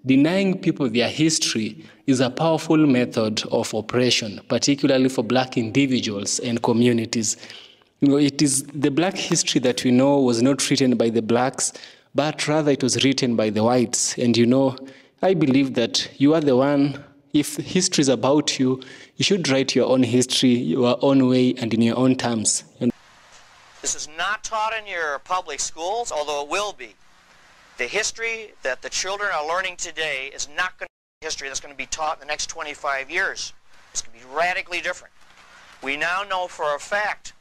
denying people their history is a powerful method of oppression, particularly for Black individuals and communities. It is the Black history that we know was not written by the Blacks, but rather it was written by the whites. And I believe that you are the one, if history is about you, you should write your own history, your own way, and in your own terms. This is not taught in your public schools, although it will be. The history that the children are learning today is not going to be history that's going to be taught in the next 25 years. It's going to be radically different. We now know for a fact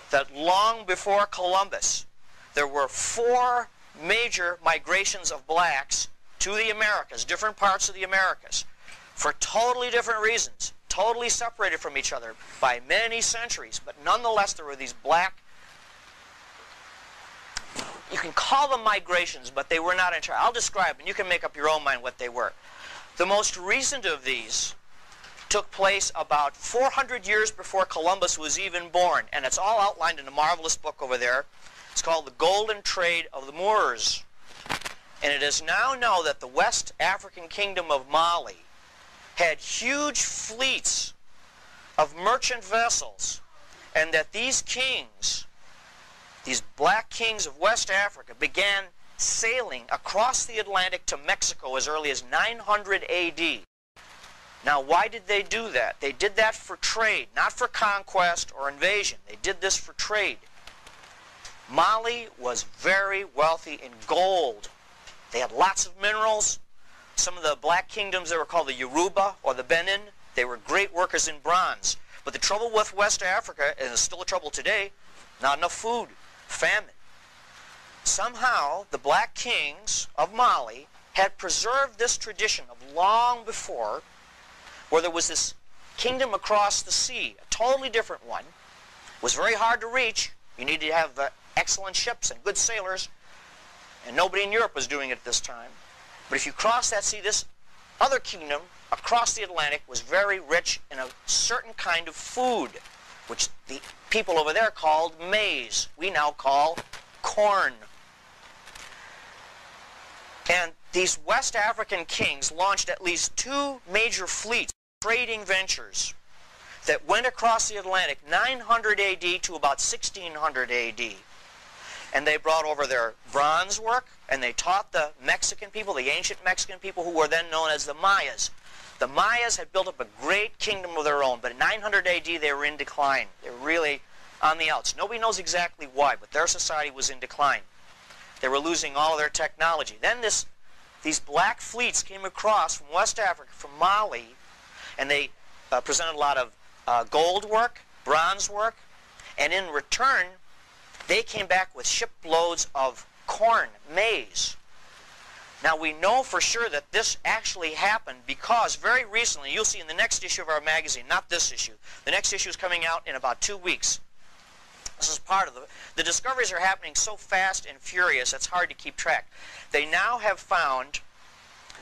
that long before Columbus, there were 4 major migrations of blacks to the Americas, different parts of the Americas, for totally different reasons, totally separated from each other by many centuries. But nonetheless, there were these black, you can call them migrations, but they were not entirely. I'll describe, and you can make up your own mind what they were. The most recent of these took place about 400 years before Columbus was even born, and it's all outlined in a marvelous book over there. It's called The Golden Trade of the Moors. And it is now known that the West African kingdom of Mali had huge fleets of merchant vessels, and that these kings, these black kings of West Africa, began sailing across the Atlantic to Mexico as early as 900 AD. Now, why did they do that? They did that for trade, not for conquest or invasion. They did this for trade. Mali was very wealthy in gold. They had lots of minerals. Some of the black kingdoms, they were called the Yoruba or the Benin. They were great workers in bronze. But the trouble with West Africa, and it's still a trouble today, not enough food, famine. Somehow, the black kings of Mali had preserved this tradition of long before, where there was this kingdom across the sea, a totally different one. It was very hard to reach. You needed to have excellent ships and good sailors, and nobody in Europe was doing it at this time. But if you cross that sea, this other kingdom across the Atlantic was very rich in a certain kind of food, which the people over there called maize. We now call corn. And these West African kings launched at least 2 major fleets, trading ventures, that went across the Atlantic 900 AD to about 1600 AD. And they brought over their bronze work, and they taught the Mexican people, the ancient Mexican people, who were then known as the Mayas. The Mayas had built up a great kingdom of their own, but in 900 AD they were in decline. They were really on the outs. Nobody knows exactly why, but their society was in decline. They were losing all of their technology. Then these black fleets came across from West Africa, from Mali, and they presented a lot of gold work, bronze work, and in return, they came back with shiploads of corn, maize. Now, we know for sure that this actually happened because very recently, you'll see in the next issue of our magazine, not this issue, the next issue is coming out in about 2 weeks. This is part of the discoveries are happening so fast and furious, it's hard to keep track. They now have found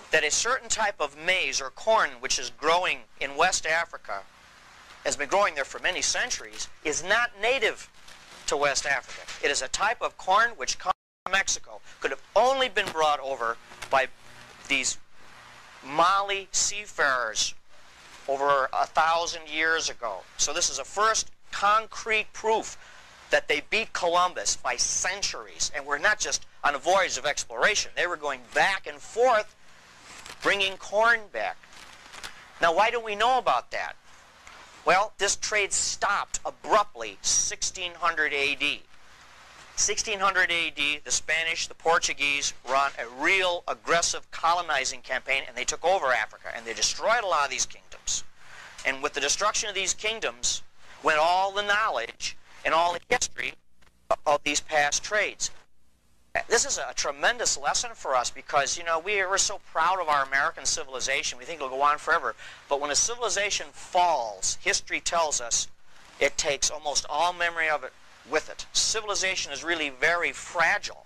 that a certain type of maize or corn, which is growing in West Africa, has been growing there for many centuries, is not native to West Africa. It is a type of corn which comes from Mexico. Could have only been brought over by these Mali seafarers over 1,000 years ago. So this is a first concrete proof that they beat Columbus by centuries. And we're not just on a voyage of exploration. They were going back and forth, bringing corn back. Now, why do we know about that? Well, this trade stopped abruptly 1600 AD. 1600 AD, the Spanish, the Portuguese were on a real aggressive colonizing campaign, and they took over Africa, and they destroyed a lot of these kingdoms. And with the destruction of these kingdoms went all the knowledge and all the history of these past trades. This is a tremendous lesson for us because, you know, we're so proud of our American civilization. We think it'll go on forever. But when a civilization falls, history tells us it takes almost all memory of it with it. Civilization is really very fragile.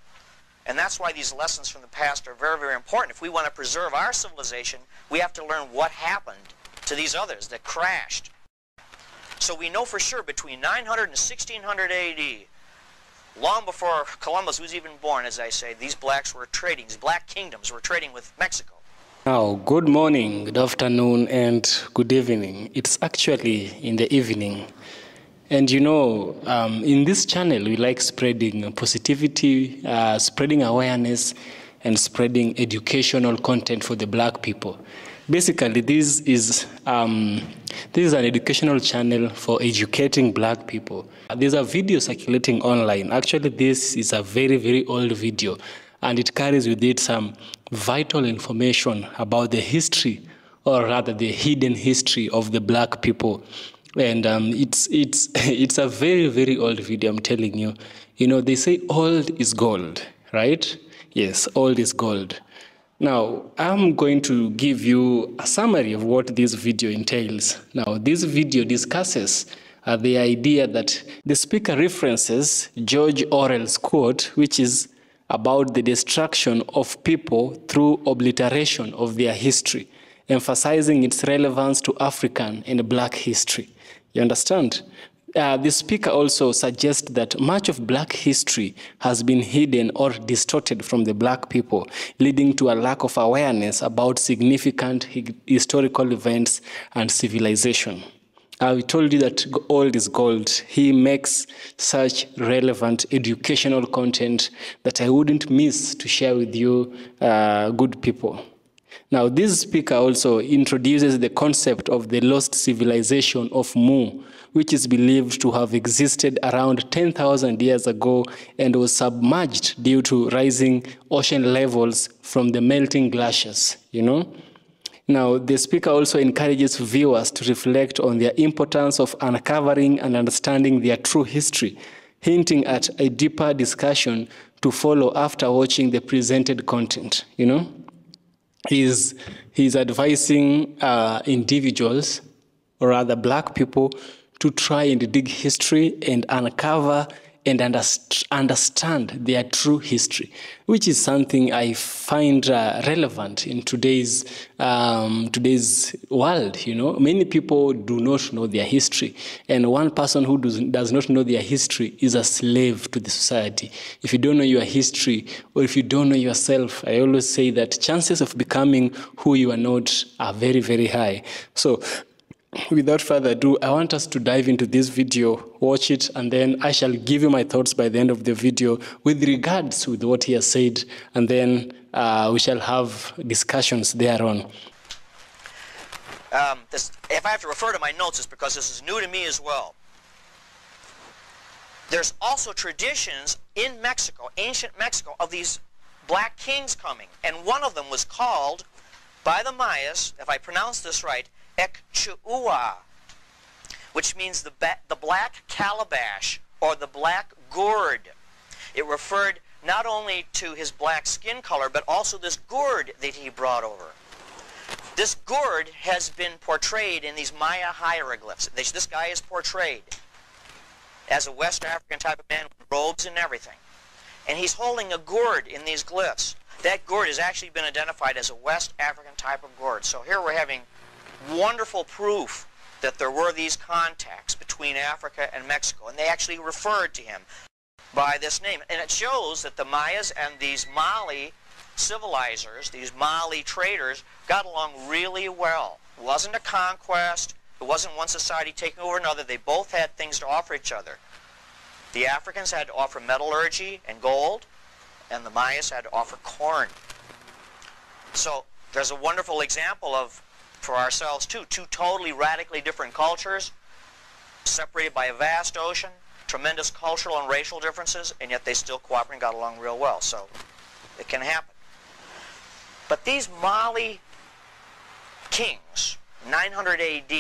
And that's why these lessons from the past are very, very important. If we want to preserve our civilization, we have to learn what happened to these others that crashed. So we know for sure between 900 and 1600 AD, long before Columbus was even born, as I say, these blacks were trading, these black kingdoms were trading with Mexico. Now, good morning, good afternoon, and good evening. It's actually in the evening. And you know, in this channel, we like spreading positivity, spreading awareness, and spreading educational content for the Black people. Basically, this is an educational channel for educating Black people. There's a video circulating online. Actually, this is a very, very old video, and it carries with it some vital information about the history, or rather the hidden history of the Black people. And it's a very, very old video, I'm telling you. You know, they say old is gold, right? Yes, old is gold. Now, I'm going to give you a summary of what this video entails. Now, this video discusses the idea that the speaker references George Orwell's quote, which is about the destruction of people through obliteration of their history, emphasizing its relevance to African and Black history. You understand? The speaker also suggests that much of Black history has been hidden or distorted from the Black people, leading to a lack of awareness about significant historical events and civilization. I told you that old is gold. He makes such relevant educational content that I wouldn't miss to share with you, good people. Now, this speaker also introduces the concept of the lost civilization of Mu, which is believed to have existed around 10,000 years ago and was submerged due to rising ocean levels from the melting glaciers, you know? Now, the speaker also encourages viewers to reflect on the importance of uncovering and understanding their true history, hinting at a deeper discussion to follow after watching the presented content, you know? He's advising individuals, or rather Black people, to try and dig history and uncover and understand their true history, which is something I find relevant in today's world. You know, many people do not know their history, and one person who does not know their history is a slave to the society. If you don't know your history, or if you don't know yourself, I always say that chances of becoming who you are not are very, very high. So, without further ado, I want us to dive into this video, watch it, and then I shall give you my thoughts by the end of the video with regards with what he has said, and then we shall have discussions thereon. If I have to refer to my notes, it's because this is new to me as well. There's also traditions in Mexico, ancient Mexico, of these Black kings coming, and one of them was called, by the Mayas, if I pronounce this right, Ekchua, which means the black calabash or the black gourd. It referred not only to his black skin color, but also this gourd that he brought over. This gourd has been portrayed in these Maya hieroglyphs. This guy is portrayed as a West African type of man with robes and everything. And he's holding a gourd in these glyphs. That gourd has actually been identified as a West African type of gourd. So here we're having wonderful proof that there were these contacts between Africa and Mexico, and they actually referred to him by this name. And it shows that the Mayas and these Mali civilizers, these Mali traders, got along really well. It wasn't a conquest. It wasn't one society taking over another. They both had things to offer each other. The Africans had to offer metallurgy and gold, and the Mayas had to offer corn. So there's a wonderful example of, for ourselves too, two totally radically different cultures, separated by a vast ocean, tremendous cultural and racial differences, and yet they still cooperated and got along real well. So it can happen. But these Mali kings, 900 AD,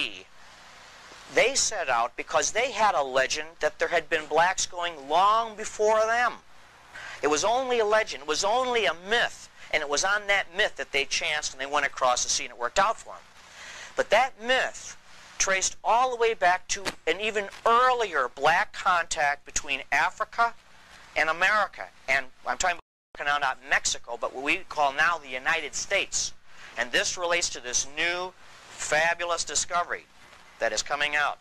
they set out because they had a legend that there had been blacks going long before them. It was only a legend. It was only a myth. And it was on that myth that they chanced and they went across the sea and it worked out for them. But that myth traced all the way back to an even earlier black contact between Africa and America. And I'm talking about now not Mexico, but what we call now the United States. And this relates to this new fabulous discovery that is coming out.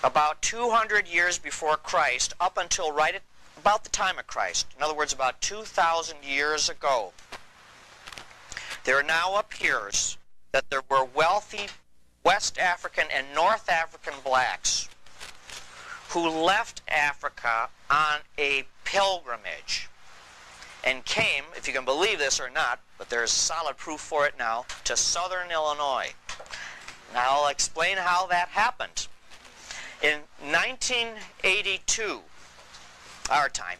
About 200 years before Christ, up until right at about the time of Christ, in other words, about 2,000 years ago, There now appears that there were wealthy West African and North African blacks who left Africa on a pilgrimage and came, if you can believe this or not, but there's solid proof for it now, to southern Illinois. Now I'll explain how that happened. In 1982, our time,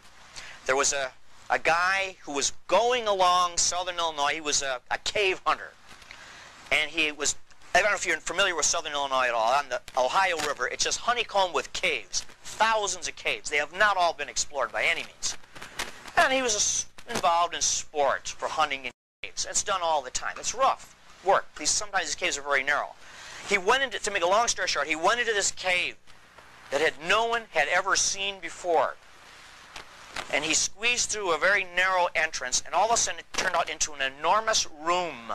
there was a guy who was going along southern Illinois. He was a cave hunter. And he was, I don't know if you're familiar with southern Illinois at all, on the Ohio River, it's just honeycombed with caves, thousands of caves. They have not all been explored by any means. And he was involved in sports for hunting in caves. It's done all the time. It's rough work. Sometimes these caves are very narrow. He went into, to make a long story short, he went into this cave that no one had ever seen before. And he squeezed through a very narrow entrance, and all of a sudden it turned out into an enormous room.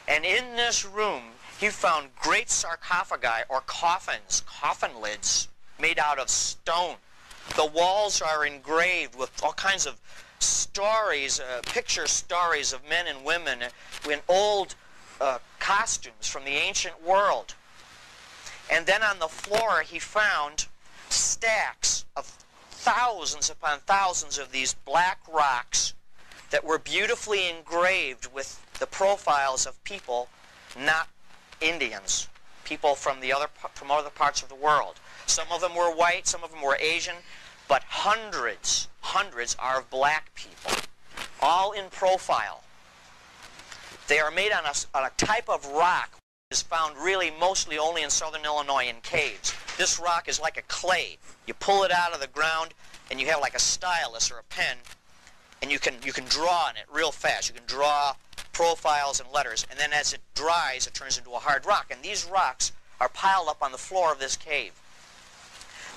And in this room, he found great sarcophagi, or coffins, coffin lids, made out of stone. The walls are engraved with all kinds of stories, picture stories of men and women in old costumes from the ancient world. And then on the floor he found stacks of thousands upon thousands of these black rocks that were beautifully engraved with the profiles of people, not Indians, people from other parts of the world. Some of them were white, some of them were Asian, but hundreds are of black people, all in profile. They are made on a type of rock that is found really mostly only in southern Illinois in caves. This rock is like a clay. You pull it out of the ground and you have like a stylus or a pen, and you can draw on it real fast. You can draw profiles and letters, and then as it dries it turns into a hard rock. And these rocks are piled up on the floor of this cave.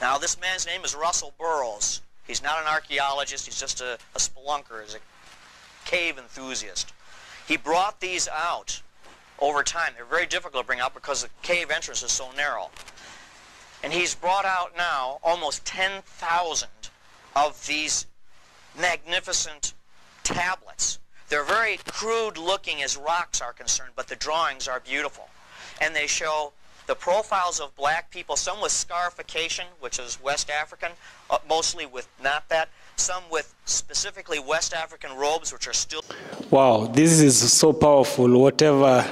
Now this man's name is Russell Burroughs. He's not an archaeologist, he's just a spelunker, he's a cave enthusiast. He brought these out over time. They're very difficult to bring out because the cave entrance is so narrow. And he's brought out now almost 10,000 of these magnificent tablets. They're very crude looking as rocks are concerned, but the drawings are beautiful. And they show the profiles of black people, some with scarification, which is West African, mostly with not that, some with specifically West African robes, which are still... Wow, this is so powerful. Whatever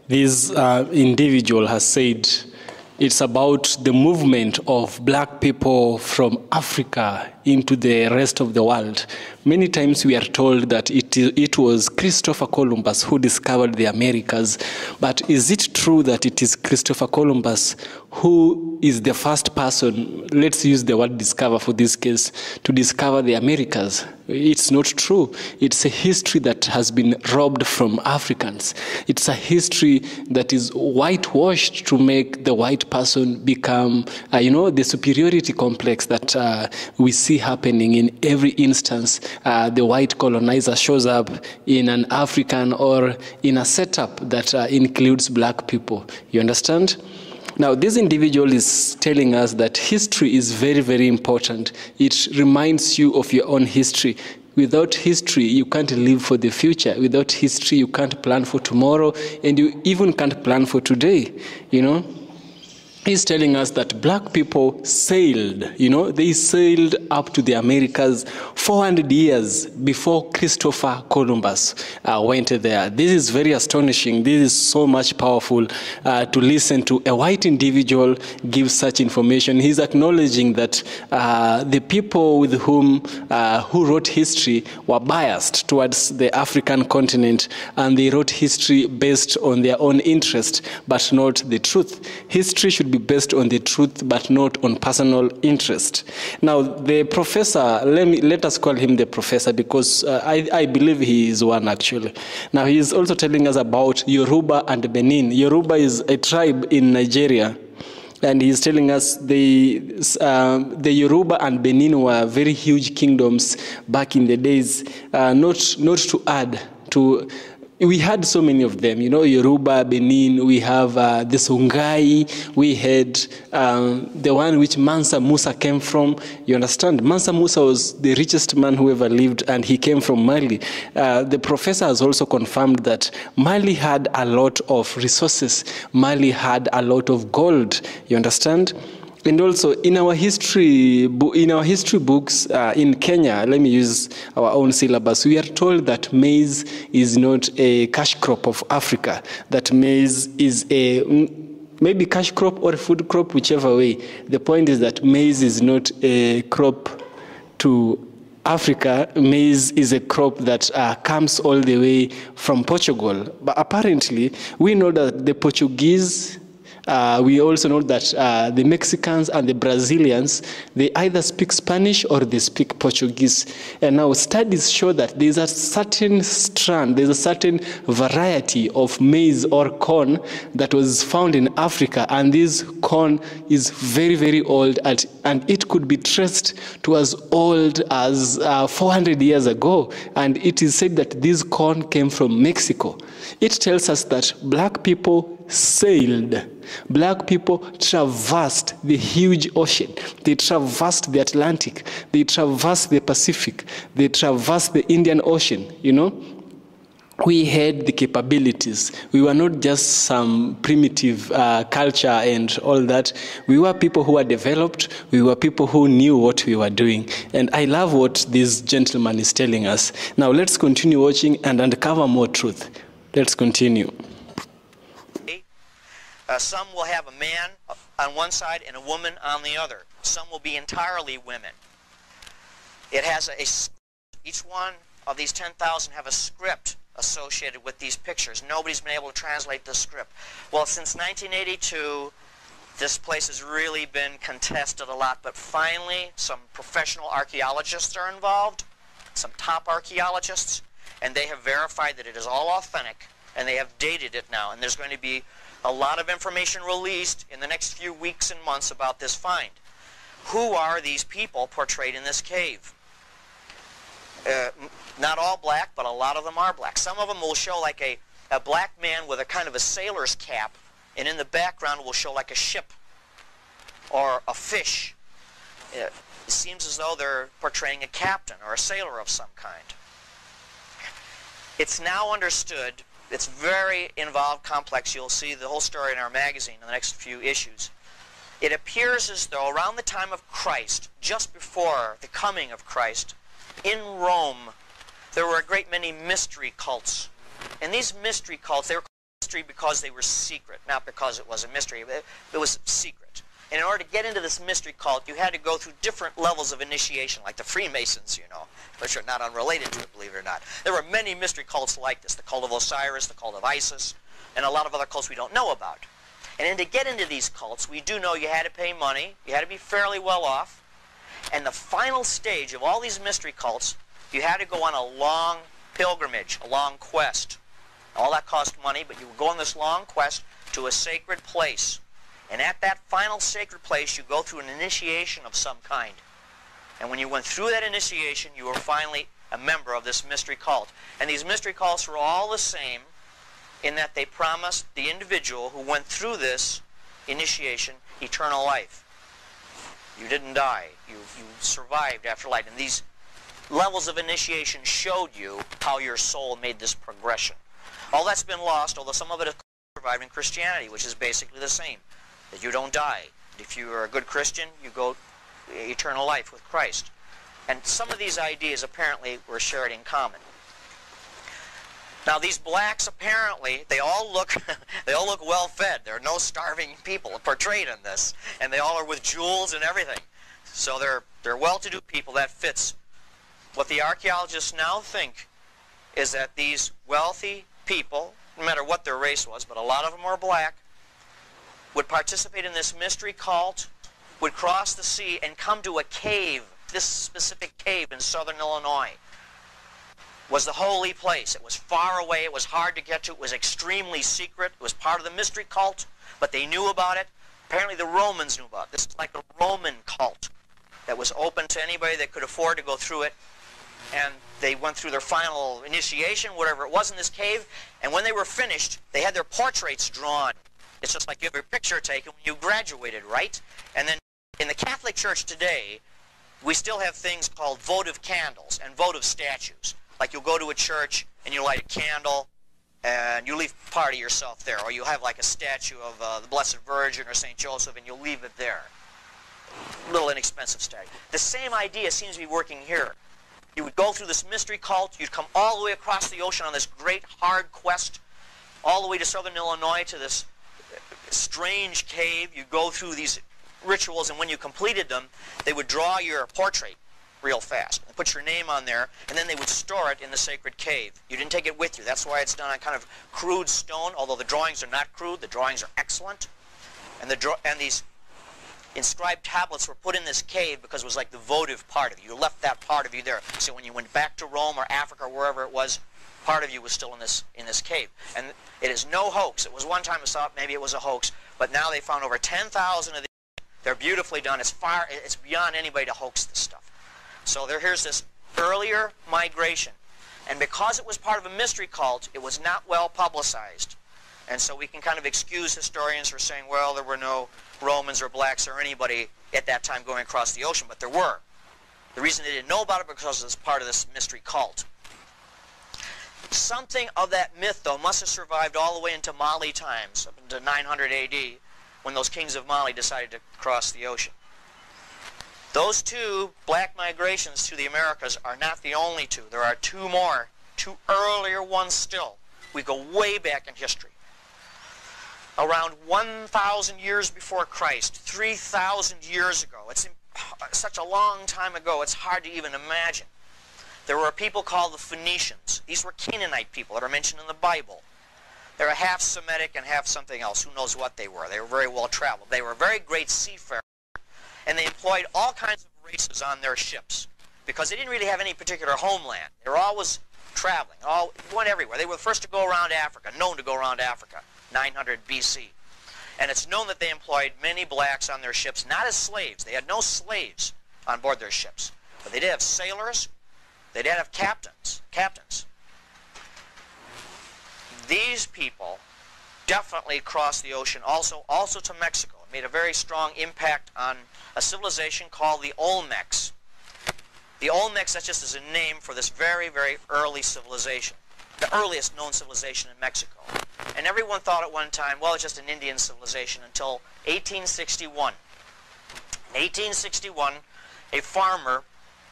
this individual has said, it's about the movement of black people from Africa into the rest of the world. Many times we are told that it was Christopher Columbus who discovered the Americas, but is it true that it is Christopher Columbus who is the first person, let's use the word discover for this case, to discover the Americas? It's not true. It's a history that has been robbed from Africans. It's a history that is whitewashed to make the white person become, the superiority complex that we see happening in every instance. The white colonizer shows up in an African or in a setup that includes black people. You understand? Now, this individual is telling us that history is very, very important. It reminds you of your own history. Without history, you can't live for the future. Without history, you can't plan for tomorrow, and you even can't plan for today, He's telling us that black people sailed, they sailed up to the Americas 400 years before Christopher Columbus went there. This is very astonishing. This is so much powerful to listen to a white individual give such information. He's acknowledging that the people with whom, who wrote history were biased towards the African continent, and they wrote history based on their own interest, but not the truth. History should be based on the truth, but not on personal interest. Now, the professor, let us call him the professor, because I believe he is one actually. Now, he is also telling us about Yoruba and Benin. Yoruba is a tribe in Nigeria, and he's telling us the Yoruba and Benin were very huge kingdoms back in the days, not to add to we had so many of them, Yoruba, Benin, we have the Songhai, we had the one which Mansa Musa came from. You understand? Mansa Musa was the richest man who ever lived, and he came from Mali. The professor has also confirmed that Mali had a lot of resources. Mali had a lot of gold. You understand? And also in our history books in Kenya, let me use our own syllabus, we are told that maize is not a cash crop of Africa, that maize is a maybe cash crop or food crop, whichever way. The point is that maize is not a crop to Africa. Maize is a crop that comes all the way from Portugal. But apparently, we know that the Portuguese, we also know that the Mexicans and the Brazilians, they either speak Spanish or they speak Portuguese. And now studies show that there's a certain strand, there's a certain variety of maize or corn that was found in Africa. And this corn is very, very old, and it could be traced to as old as 400 years ago. And it is said that this corn came from Mexico. It tells us that black people sailed. Black people traversed the huge ocean. They traversed the Atlantic. They traversed the Pacific. They traversed the Indian Ocean, We had the capabilities. We were not just some primitive culture and all that. We were people who were developed. We were people who knew what we were doing. And I love what this gentleman is telling us. Now let's continue watching and uncover more truth. Let's continue. Some will have a man on one side and a woman on the other. Some will be entirely women. It has each one of these 10,000 have a script associated with these pictures. Nobody's been able to translate the script. Well, since 1982, this place has really been contested a lot, but finally some professional archaeologists are involved, some top archaeologists, and they have verified that it is all authentic, and they have dated it now, and there's going to be a lot of information released in the next few weeks and months about this find. Who are these people portrayed in this cave? Not all black, but a lot of them are black. Some of them will show like a black man with a kind of a sailor's cap, and in the background will show like a ship or a fish. It seems as though they're portraying a captain or a sailor of some kind. It's now understood. It's very involved, complex. You'll see the whole story in our magazine in the next few issues. It appears as though around the time of Christ, just before the coming of Christ, in Rome, there were a great many mystery cults. And these mystery cults, they were called mystery because they were secret, not because it was a mystery. It was secret. And in order to get into this mystery cult, you had to go through different levels of initiation, like the Freemasons, which are not unrelated to it, believe it or not. There were many mystery cults like this, the cult of Osiris, the cult of Isis, and a lot of other cults we don't know about. And then to get into these cults, we do know you had to pay money, you had to be fairly well off, and the final stage of all these mystery cults, you had to go on a long pilgrimage, a long quest. All that cost money, but you would go on this long quest to a sacred place. And at that final sacred place, you go through an initiation of some kind. And when you went through that initiation, you were finally a member of this mystery cult. And these mystery cults were all the same in that they promised the individual who went through this initiation eternal life. You didn't die. You survived after life. And these levels of initiation showed you how your soul made this progression. All that's been lost, although some of it has survived in Christianity, which is basically the same. That you don't die. If you are a good Christian, you go eternal life with Christ. And some of these ideas apparently were shared in common. Now these blacks apparently, they all look well fed. There are no starving people portrayed in this. And they all are with jewels and everything. So they're well-to-do people. That fits. What the archaeologists now think is that these wealthy people, no matter what their race was, but a lot of them were black, would participate in this mystery cult, would cross the sea and come to a cave. This specific cave in southern Illinois was the holy place. It was far away. It was hard to get to. It was extremely secret. It was part of the mystery cult, but they knew about it. Apparently the Romans knew about it. This is like a Roman cult that was open to anybody that could afford to go through it. and they went through their final initiation, whatever it was, in this cave, and when they were finished, they had their portraits drawn. It's just like you have your picture taken when you graduated, right? And then in the Catholic Church today, we still have things called votive candles and votive statues. Like you'll go to a church and you light a candle and you leave part of yourself there. Or you have like a statue of the Blessed Virgin or St. Joseph and you'll leave it there. Little inexpensive statue. The same idea seems to be working here. You would go through this mystery cult. You'd come all the way across the ocean on this great hard quest, all the way to southern Illinois to this strange cave. You go through these rituals, and when you completed them, they would draw your portrait real fast and put your name on there, and then they would store it in the sacred cave. You didn't take it with you. That's why it's done on kind of crude stone, although the drawings are not crude. The drawings are excellent. And these inscribed tablets were put in this cave because it was like the votive part of you. You left that part of you there. So when you went back to Rome or Africa or wherever it was, part of you was still in this cave. And it is no hoax. It was one time I saw it, maybe it was a hoax, but now they found over 10,000 of these. They're beautifully done. It's beyond anybody to hoax this stuff. So here's this earlier migration. And because it was part of a mystery cult, it was not well publicized. And so we can kind of excuse historians for saying, well, there were no Romans or blacks or anybody at that time going across the ocean, but there were. The reason they didn't know about it because it was part of this mystery cult. Something of that myth, though, must have survived all the way into Mali times, up into 900 AD, when those kings of Mali decided to cross the ocean. Those two black migrations to the Americas are not the only two. There are two more, two earlier ones still. We go way back in history. Around 1,000 years before Christ, 3,000 years ago. It's such a long time ago, it's hard to even imagine. There were a people called the Phoenicians. These were Canaanite people that are mentioned in the Bible. They were half Semitic and half something else. Who knows what they were? They were very well traveled. They were very great seafarers. And they employed all kinds of races on their ships because they didn't really have any particular homeland. They were always traveling, went everywhere. They were the first to go around Africa, known to go around Africa, 900 BC. And it's known that they employed many blacks on their ships, not as slaves. They had no slaves on board their ships. But they did have sailors. They did have captains. These people definitely crossed the ocean also to Mexico. It made a very strong impact on a civilization called the Olmecs. The Olmecs, that's just as a name for this very, very early civilization, the earliest known civilization in Mexico. And everyone thought at one time, well, it's just an Indian civilization until 1861. In 1861, a farmer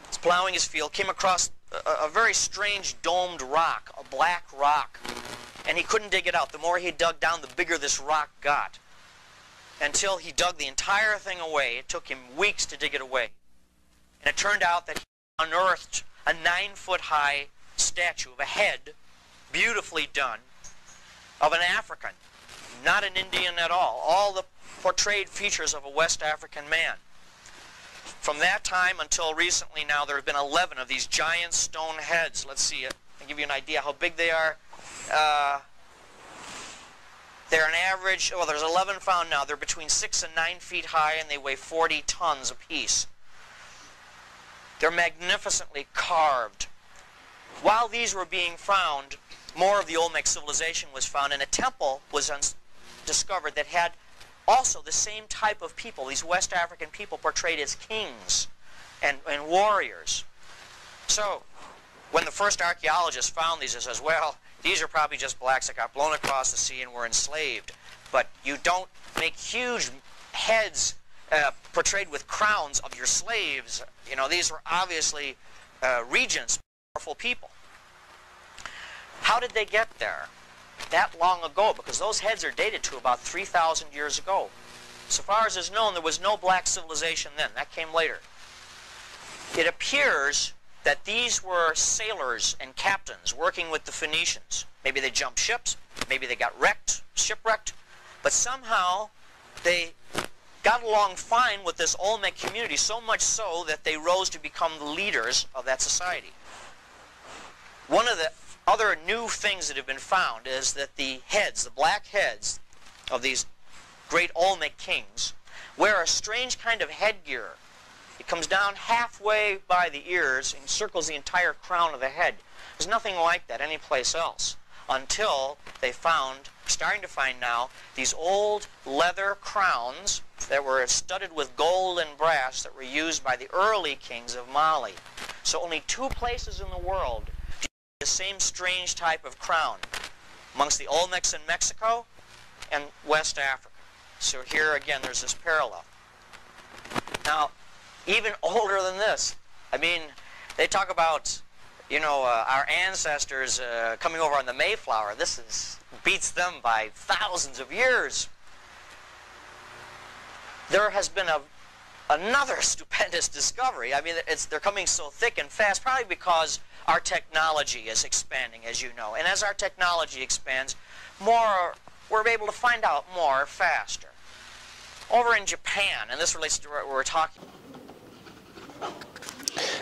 was plowing his field, came across a very strange domed rock, a black rock, and he couldn't dig it out. The more he dug down, the bigger this rock got, until he dug the entire thing away. It took him weeks to dig it away. And it turned out that he unearthed a 9-foot-high statue of a head, beautifully done, of an African, not an Indian at all the portrayed features of a West African man. From that time until recently now, there have been 11 of these giant stone heads. Let's see it. I'll give you an idea how big they are. They're an average, well, there's 11 found now. They're between 6 and 9 feet high, and they weigh 40 tons apiece. They're magnificently carved. While these were being found, more of the Olmec civilization was found, and a temple was discovered that had also the same type of people, these West African people portrayed as kings and warriors. So, when the first archaeologists found these, it says, well, these are probably just blacks that got blown across the sea and were enslaved. But you don't make huge heads portrayed with crowns of your slaves. You know, these were obviously regents, powerful people. How did they get there that long ago? Because those heads are dated to about 3,000 years ago. So far as is known, there was no black civilization then. That came later. It appears that these were sailors and captains working with the Phoenicians. Maybe they jumped ships, maybe they got shipwrecked, but somehow they got along fine with this Olmec community, so much so that they rose to become the leaders of that society. One of the other new things that have been found is that the heads, the black heads of these great Olmec kings, wear a strange kind of headgear. comes down halfway by the ears and circles the entire crown of the head. There's nothing like that anyplace else until they found, starting to find now, these old leather crowns that were studded with gold and brass that were used by the early kings of Mali. So only 2 places in the world do you see the same strange type of crown, amongst the Olmecs in Mexico and West Africa. So here again there's this parallel. Now, even older than this, I mean, they talk about, you know, our ancestors coming over on the Mayflower. This beats them by thousands of years. There has been another stupendous discovery. I mean, they're coming so thick and fast, probably because our technology is expanding, as you know. And as our technology expands, we're able to find out more faster. Over in Japan, and this relates to what we're talking about.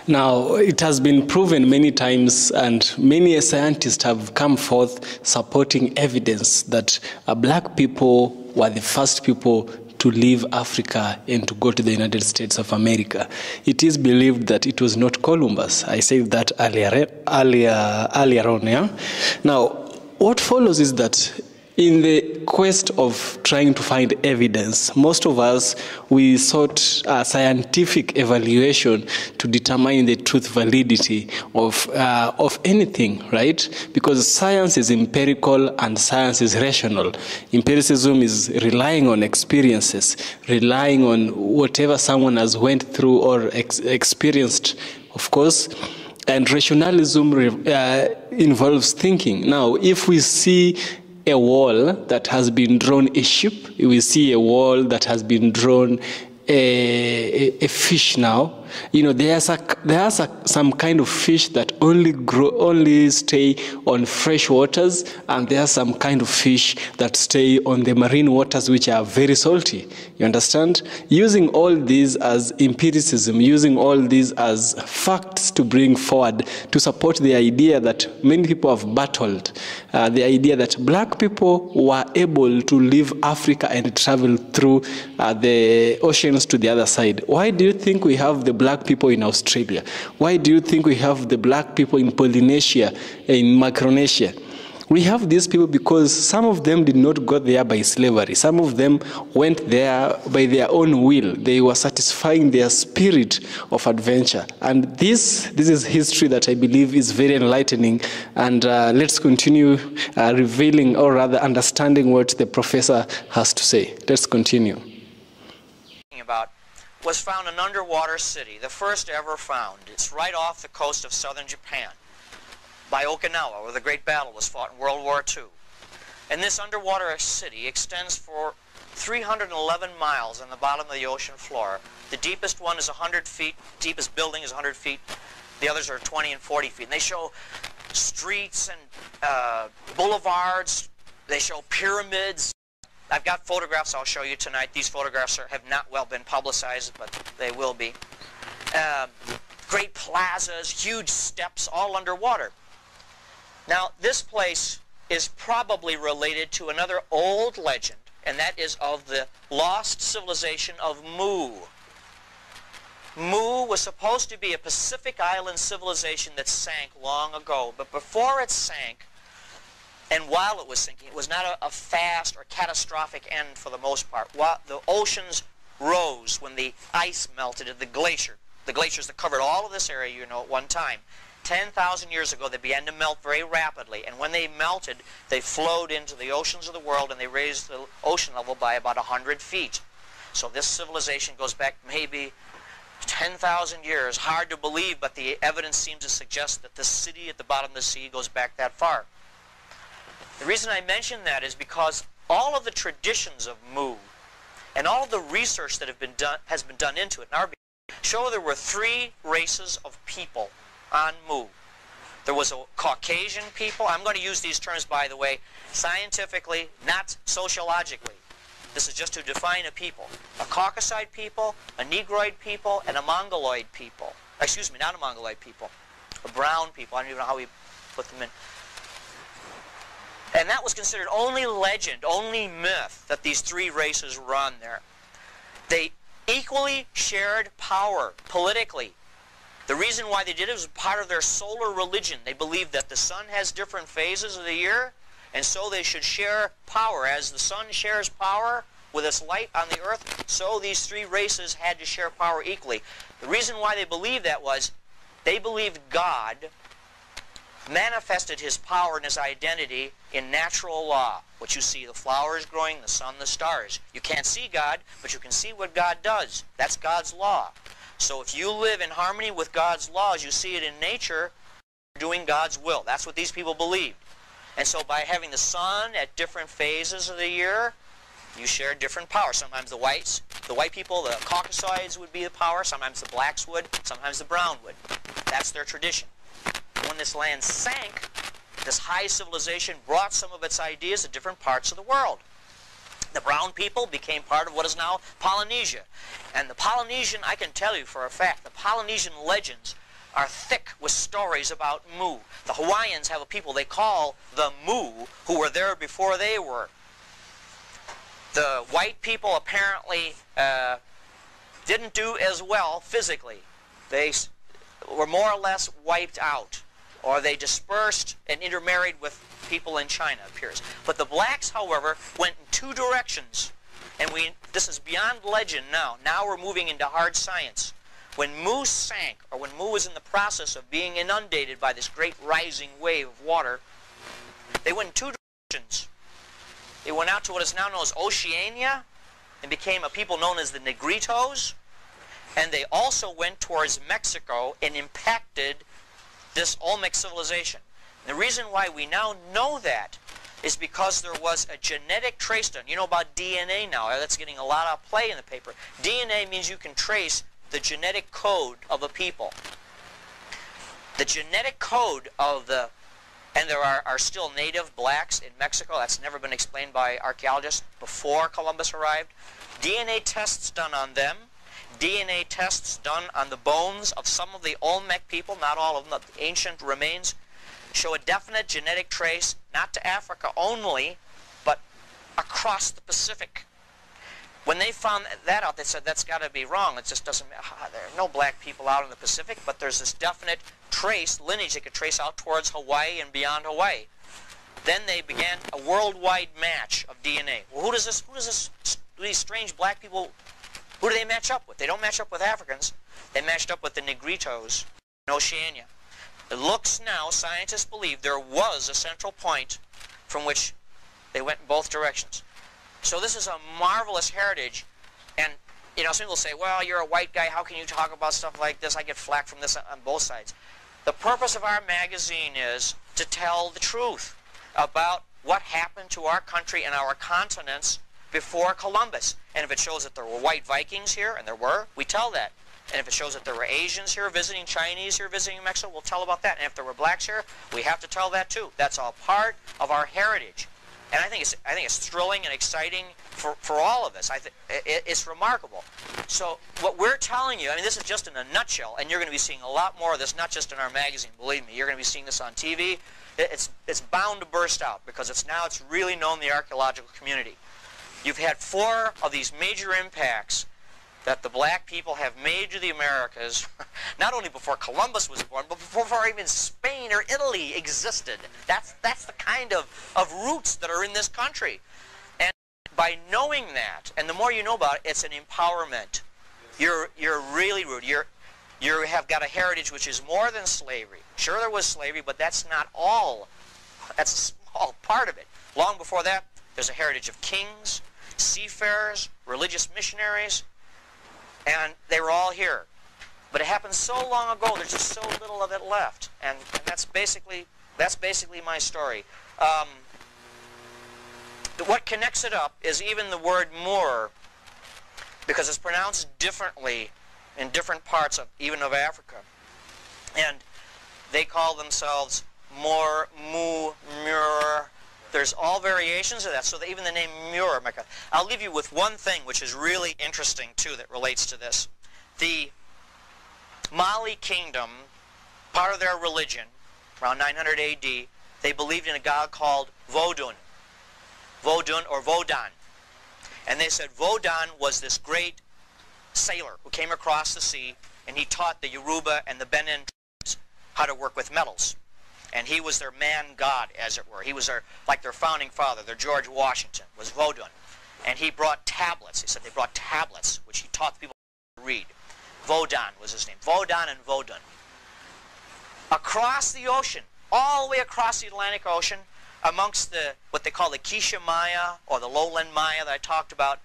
Now, it has been proven many times, and many scientists have come forth supporting evidence that black people were the first people to leave Africa and to go to the United States of America. It is believed that it was not Columbus. I said that earlier on, yeah? Now, what follows is that in the quest of trying to find evidence, most of us, we sought a scientific evaluation to determine the truth validity of anything, right? Because science is empirical and science is rational. Empiricism is relying on experiences, relying on whatever someone has went through or experienced, of course. And rationalism involves thinking. Now, if we see a wall that has been drawn a sheep, we see a wall that has been drawn a fish now. You know, there are some kind of fish that only stay on fresh waters, and there are some kind of fish that stay on the marine waters, which are very salty. You understand? Using all these as empiricism, using all these as facts to bring forward to support the idea that many people have battled, the idea that black people were able to leave Africa and travel through the oceans to the other side. Why do you think we have the black people in Australia? Why do you think we have the black people in Polynesia, in Micronesia? We have these people because some of them did not go there by slavery. Some of them went there by their own will. They were satisfying their spirit of adventure. And this is history that I believe is very enlightening. And let's continue revealing, or rather understanding, what the professor has to say. Let's continue. About was found an underwater city, the first ever found. It's right off the coast of southern Japan, by Okinawa, where the great battle was fought in World War II. And this underwater city extends for 311 miles on the bottom of the ocean floor. The deepest one is 100 feet, deepest building is 100 feet, the others are 20 and 40 feet. And they show streets and boulevards, they show pyramids. I've got photographs I'll show you tonight. These photographs have not well been publicized, but they will be. Great plazas, huge steps, all underwater. Now, this place is probably related to another old legend, and that is of the lost civilization of Mu. Mu was supposed to be a Pacific Island civilization that sank long ago, but before it sank, and while it was sinking, it was not a fast or catastrophic end for the most part. While the oceans rose when the ice melted at the glacier. The glaciers that covered all of this area, you know, at one time. 10,000 years ago, they began to melt very rapidly. And when they melted, they flowed into the oceans of the world, and they raised the ocean level by about 100 feet. So this civilization goes back maybe 10,000 years. Hard to believe, but the evidence seems to suggest that the city at the bottom of the sea goes back that far. The reason I mention that is because all of the traditions of Mu and all of the research that has been done into it in our show there were 3 races of people on Mu. There was a Caucasian people. I'm going to use these terms, by the way, scientifically, not sociologically. This is just to define a people. A Caucasoid people, a Negroid people, and a Mongoloid people. Excuse me, not a Mongoloid people. A brown people. I don't even know how we put them in. And that was considered only legend, only myth, that these 3 races were on there. equally shared power politically. The reason why they did it was part of their solar religion. They believed that the sun has different phases of the year, and so they should share power. As the sun shares power with its light on the earth, so these three races had to share power equally. The reason why they believed that was they believed God manifested his power and his identity in natural law. What you see, the flowers growing, the sun, the stars. You can't see God, but you can see what God does. That's God's law. So if you live in harmony with God's laws, you see it in nature, you're doing God's will. That's what these people believed. And so by having the sun at different phases of the year, you share different power. Sometimes the white people, the Caucasoids would be the power. Sometimes the blacks would. Sometimes the brown would. That's their tradition. When this land sank, this high civilization brought some of its ideas to different parts of the world. The brown people became part of what is now Polynesia. And the Polynesian, I can tell you for a fact, the Polynesian legends are thick with stories about Mu. The Hawaiians have a people they call the Mu, who were there before they were. The white people apparently didn't do as well physically. They were more or less wiped out, or they dispersed and intermarried with people in China, it appears. But the blacks, however, went in two directions. And this is beyond legend now. Now we're moving into hard science. When Mu sank, or when Mu was in the process of being inundated by this great rising wave of water, they went in two directions. They went out to what is now known as Oceania and became a people known as the Negritos. And they also went towards Mexico and impacted this Olmec civilization. The reason why we now know that is because there was a genetic trace done. You know about DNA now. That's getting a lot of play in the paper. DNA means you can trace the genetic code of a people. The genetic code of the, and there are still native blacks in Mexico. That's never been explained by archaeologists before Columbus arrived. DNA tests done on them. DNA tests done on the bones of some of the Olmec people, not all of them, the ancient remains, show a definite genetic trace, not to Africa only, but across the Pacific. When they found that out, they said, that's got to be wrong. It just doesn't, there are no black people out in the Pacific, but there's this definite trace, lineage they could trace out towards Hawaii and beyond Hawaii. Then they began a worldwide match of DNA. Well, who does these strange black people, who do they match up with? They don't match up with Africans. They matched up with the Negritos in Oceania. It looks now, scientists believe, there was a central point from which they went in both directions. So this is a marvelous heritage. And, you know, some people say, well, you're a white guy, how can you talk about stuff like this? I get flack from this on both sides. The purpose of our magazine is to tell the truth about what happened to our country and our continents before Columbus. And if it shows that there were white Vikings here, and there were, we tell that. And if it shows that there were Asians here visiting, Chinese here visiting Mexico, we'll tell about that. And if there were blacks here, we have to tell that too. That's all part of our heritage. And I think it's thrilling and exciting for all of us. It's remarkable. So what we're telling you, I mean, this is just in a nutshell, and you're going to be seeing a lot more of this, not just in our magazine. Believe me, you're going to be seeing this on TV. It's bound to burst out because it's really known in the archaeological community. You've had 4 of these major impacts that the black people have made to the Americas, not only before Columbus was born, but before even Spain or Italy existed. That's the kind of roots that are in this country. And by knowing that, and the more you know about it, it's an empowerment. You're really rooted. You have got a heritage which is more than slavery. Sure, there was slavery, but that's not all. That's a small part of it. Long before that, there's a heritage of kings, seafarers, religious missionaries, and they were all here. But it happened so long ago, there's just so little of it left. And that's basically my story. What connects it up is even the word Moor, because it's pronounced differently in different parts of Africa. And they call themselves Moor, Mu, Mur. There's all variations of that, so that even the name Muir. I'll leave you with one thing which is really interesting, too, that relates to this. The Mali kingdom, part of their religion, around 900 AD, they believed in a god called Vodun. Vodun or Vodan. And they said Vodan was this great sailor who came across the sea, and he taught the Yoruba and the Benin tribes how to work with metals. And he was their man god, as it were. He was like their founding father, their George Washington, was Vodun. And he brought tablets. He said they brought tablets, which he taught people to read. Vodun was his name. Vodun and Vodun. Across the ocean, all the way across the Atlantic Ocean, amongst what they call the Quiché Maya, or the lowland Maya that I talked about,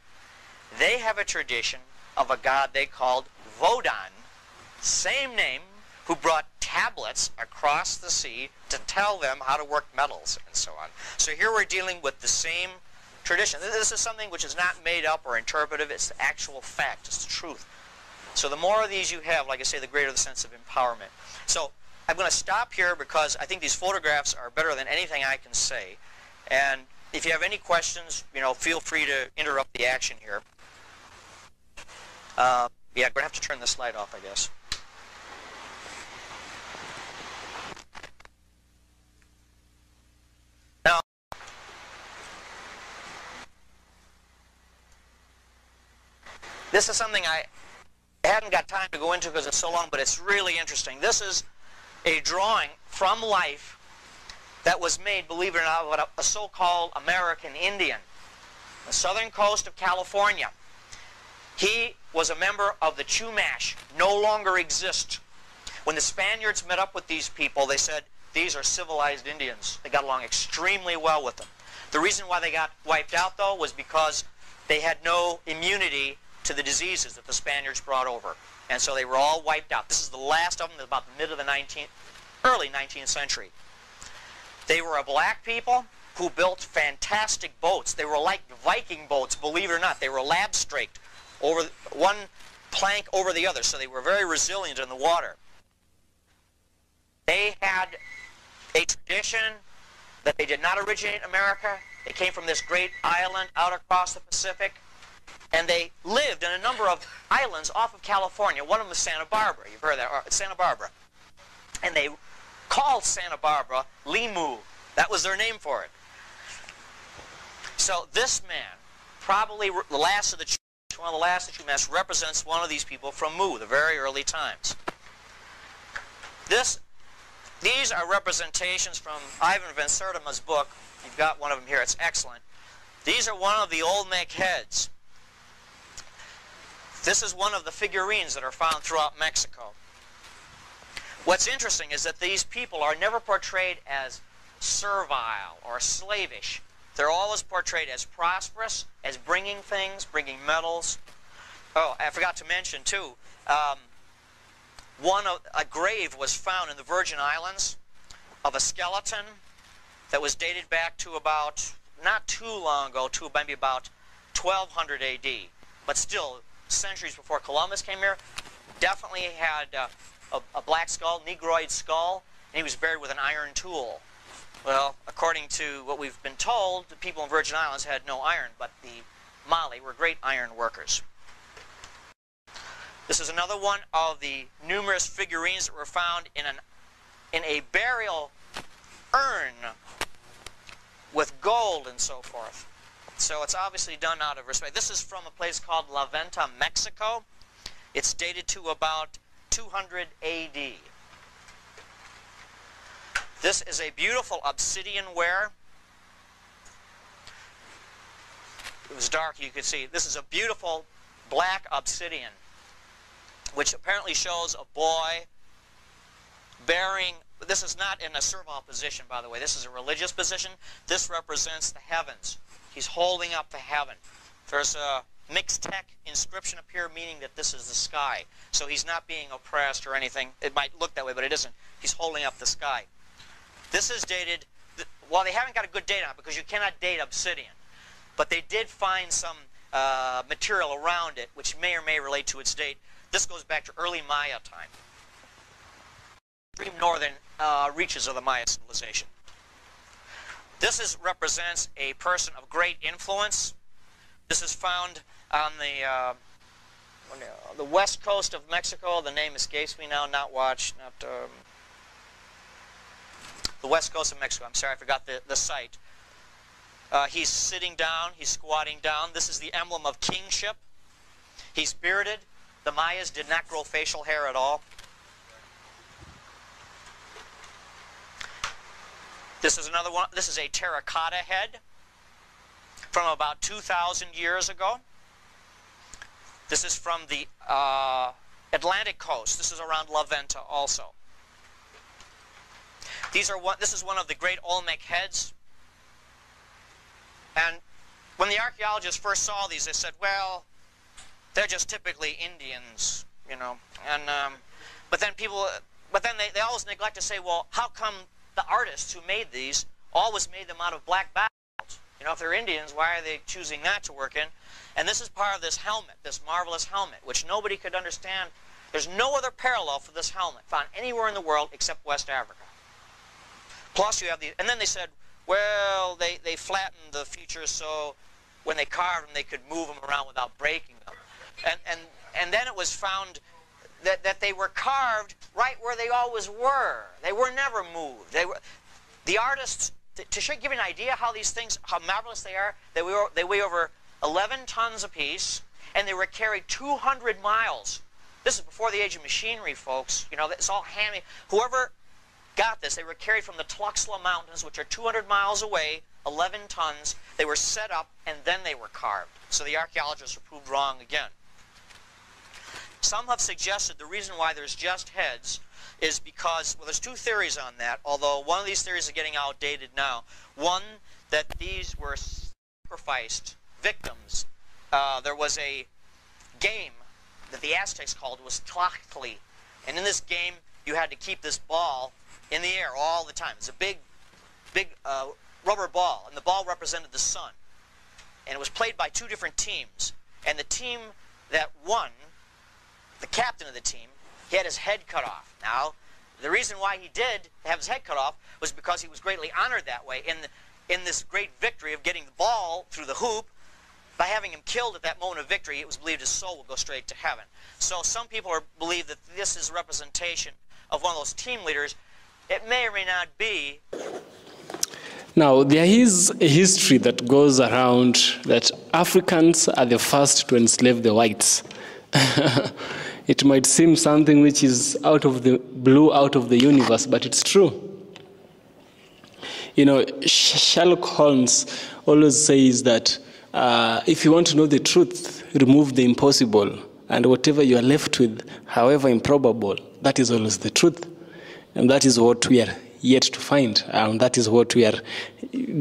they have a tradition of a god they called Vodun, same name, who brought tablets across the sea to tell them how to work metals and so on. So here we're dealing with the same tradition. This is something which is not made up or interpretive. It's the actual fact. It's the truth. So the more of these you have, like I say, the greater the sense of empowerment. So I'm going to stop here because I think these photographs are better than anything I can say. And if you have any questions, feel free to interrupt the action here. Yeah, I'm going to have to turn this slide off, I guess. Now, this is something I hadn't got time to go into because it's so long, but it's really interesting. This is a drawing from life that was made, believe it or not, by a so-called American Indian, the southern coast of California. He was a member of the Chumash, no longer exist. When the Spaniards met up with these people, they said, these are civilized Indians. They got along extremely well with them. The reason why they got wiped out, though, was because they had no immunity to the diseases that the Spaniards brought over. And so they were all wiped out. This is the last of them, about the mid of the early 19th century. They were a black people who built fantastic boats. They were like Viking boats, believe it or not. They were lab-straked, over one plank over the other, so they were very resilient in the water. They had a tradition that they did not originate in America. They came from this great island out across the Pacific, and they lived in a number of islands off of California. One of them was Santa Barbara. You've heard that, Santa Barbara. And they called Santa Barbara Limu. That was their name for it. So this man, probably the last of the Chumash, one of the last of the Chumash, represents one of these people from Mu, the very early times. These are representations from Ivan Van Sertima's book. You've got one of them here. It's excellent. These are one of the Olmec heads. This is one of the figurines that are found throughout Mexico. What's interesting is that these people are never portrayed as servile or slavish. They're always portrayed as prosperous, as bringing things, bringing metals. Oh, I forgot to mention, too, a grave was found in the Virgin Islands of a skeleton that was dated back to about, not too long ago, to maybe about 1200 AD. But still, centuries before Columbus came here, definitely had a black skull, negroid skull, and he was buried with an iron tool. Well, according to what we've been told, the people in Virgin Islands had no iron, but the Mali were great iron workers. This is another one of the numerous figurines that were found in a burial urn with gold and so forth. So it's obviously done out of respect. This is from a place called La Venta, Mexico. It's dated to about 200 AD. This is a beautiful obsidian ware. It was dark, you could see. This is a beautiful black obsidian, which apparently shows a boy bearing, this is not in a servile position, by the way. This is a religious position. This represents the heavens. He's holding up the heaven. There's a Mixtec inscription up here, meaning that this is the sky. So he's not being oppressed or anything. It might look that way, but it isn't. He's holding up the sky. This is dated, well, they haven't got a good date on it because you cannot date obsidian. But they did find some material around it, which may or may relate to its date. This goes back to early Maya time. Extreme northern reaches of the Maya civilization. This represents a person of great influence. This is found on the west coast of Mexico. The name escapes me now. The west coast of Mexico. I'm sorry, I forgot the site. He's sitting down. He's squatting down. This is the emblem of kingship. He's bearded. the Mayas did not grow facial hair at all. This is another one. This is a terracotta head from about 2,000 years ago. This is from the Atlantic coast. This is around La Venta also. This is one of the great Olmec heads. And when the archaeologists first saw these, they said, well, they're just typically Indians, you know. And but then they always neglect to say, well, how come the artists who made these always made them out of black battles? You know, if they're Indians, why are they choosing that to work in? And this is part of this helmet, this marvelous helmet, which nobody could understand. There's no other parallel for this helmet found anywhere in the world except West Africa. Plus you have the, and then they said, well, they flattened the features so when they carved them, they could move them around without breaking them. And then it was found that they were carved right where they always were. They were never moved. The artists, to give you an idea how these things, how marvelous they are, they weigh over 11 tons apiece, and they were carried 200 miles. This is before the age of machinery, folks. You know, it's all handmade. Whoever got this, they were carried from the Tlaxcala Mountains, which are 200 miles away, 11 tons. They were set up, and then they were carved. So the archaeologists were proved wrong again. Some have suggested the reason why there's just heads is because, well, there's two theories on that, although one of these theories is getting outdated now. One, that these were sacrificed victims. There was a game that the Aztecs called, was Tlachtli. And in this game, you had to keep this ball in the air all the time. It's a big rubber ball, and the ball represented the sun. And it was played by two different teams. And the team that won, the captain of the team, he had his head cut off. Now, the reason why he did have his head cut off was because he was greatly honored that way in this great victory of getting the ball through the hoop. By having him killed at that moment of victory, it was believed his soul would go straight to heaven. So some people believe that this is a representation of one of those team leaders. It may or may not be. Now, there is a history that goes around that Africans are the first to enslave the whites. It might seem something which is out of the blue, out of the universe, but it's true. You know, Sherlock Holmes always says that if you want to know the truth, remove the impossible, and whatever you are left with, however improbable, that is always the truth. And that is what we are yet to find. And that is what we are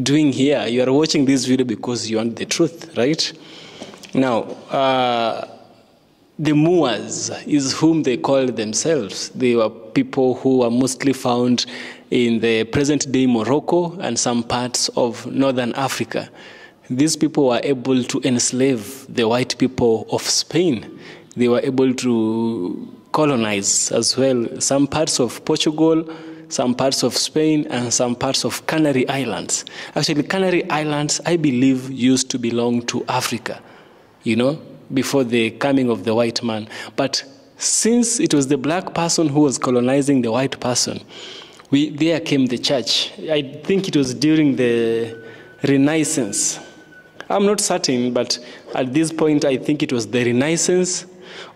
doing here. You are watching this video because you want the truth, right? Now, the Moors is whom they call themselves. They were people who were mostly found in the present-day Morocco and some parts of northern Africa. These people were able to enslave the white people of Spain. They were able to colonize as well some parts of Portugal, some parts of Spain, and some parts of Canary Islands. Actually, Canary Islands, I believe, used to belong to Africa, you know, before the coming of the white man. But since it was the black person who was colonizing the white person, there came the church. I think it was during the Renaissance. I'm not certain, but at this point, I think it was the Renaissance,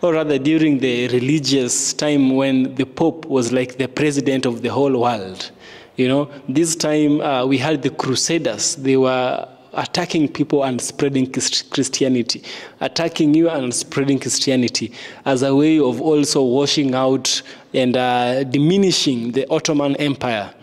or rather during the religious time when the Pope was like the president of the whole world. You know, this time we had the Crusaders. They were attacking people and spreading Christianity, attacking you and spreading Christianity as a way of also washing out and diminishing the Ottoman Empire.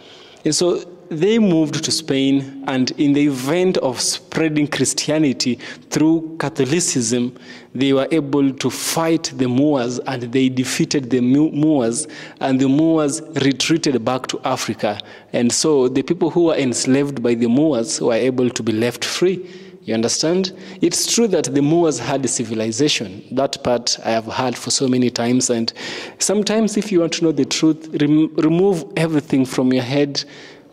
And so they moved to Spain, and in the event of spreading Christianity through Catholicism, they were able to fight the Moors, and they defeated the Moors, and the Moors retreated back to Africa. And so the people who were enslaved by the Moors were able to be left free. You understand? It's true that the Moors had a civilization. That part I have heard for so many times. And sometimes if you want to know the truth, remove everything from your head.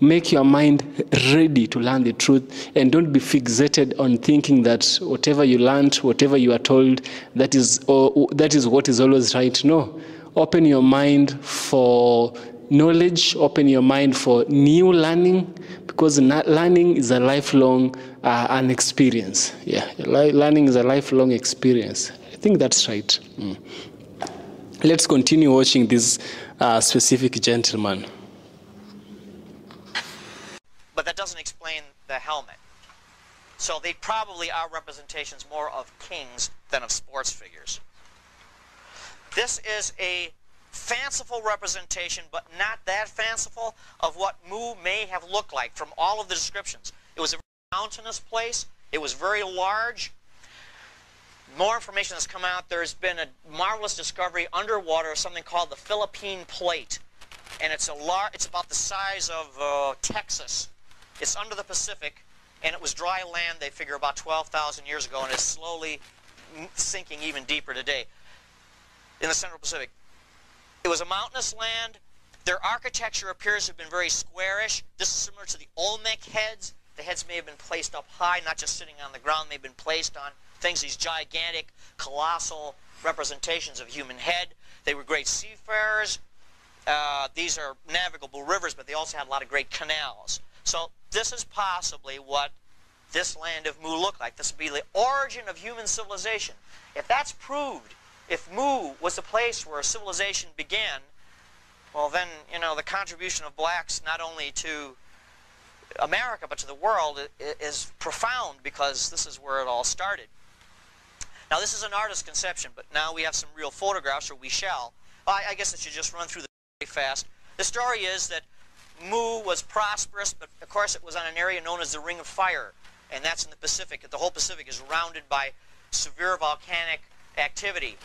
Make your mind ready to learn the truth, and don't be fixated on thinking that whatever you learned, whatever you are told, that is what is always right. No. Open your mind for knowledge, open your mind for new learning, because learning is a lifelong an experience. Yeah, learning is a lifelong experience. I think that's right. Let's continue watching this specific gentleman. But that doesn't explain the helmet. So they probably are representations more of kings than of sports figures. This is a fanciful representation, but not that fanciful, of what Mu may have looked like from all of the descriptions. It was a very mountainous place. It was very large. More information has come out. There's been a marvelous discovery underwater of something called the Philippine Plate. And it's about the size of Texas. It's under the Pacific, and it was dry land, they figure, about 12,000 years ago, and is slowly sinking even deeper today in the Central Pacific. It was a mountainous land. Their architecture appears to have been very squarish. This is similar to the Olmec heads. The heads may have been placed up high, not just sitting on the ground. May have been placed on things, these gigantic, colossal representations of human head. They were great seafarers. These are navigable rivers, but they also had a lot of great canals. So this is possibly what this land of Mu looked like. This would be the origin of human civilization. If that's proved, if Mu was the place where civilization began, well then, you know, the contribution of blacks not only to America but to the world is profound, because this is where it all started. Now this is an artist's conception, but now we have some real photographs, or we shall. I guess I should just run through the very fast. The story is that Mu was prosperous, but of course it was on an area known as the Ring of Fire, and that's in the Pacific. The whole Pacific is surrounded by severe volcanic activity.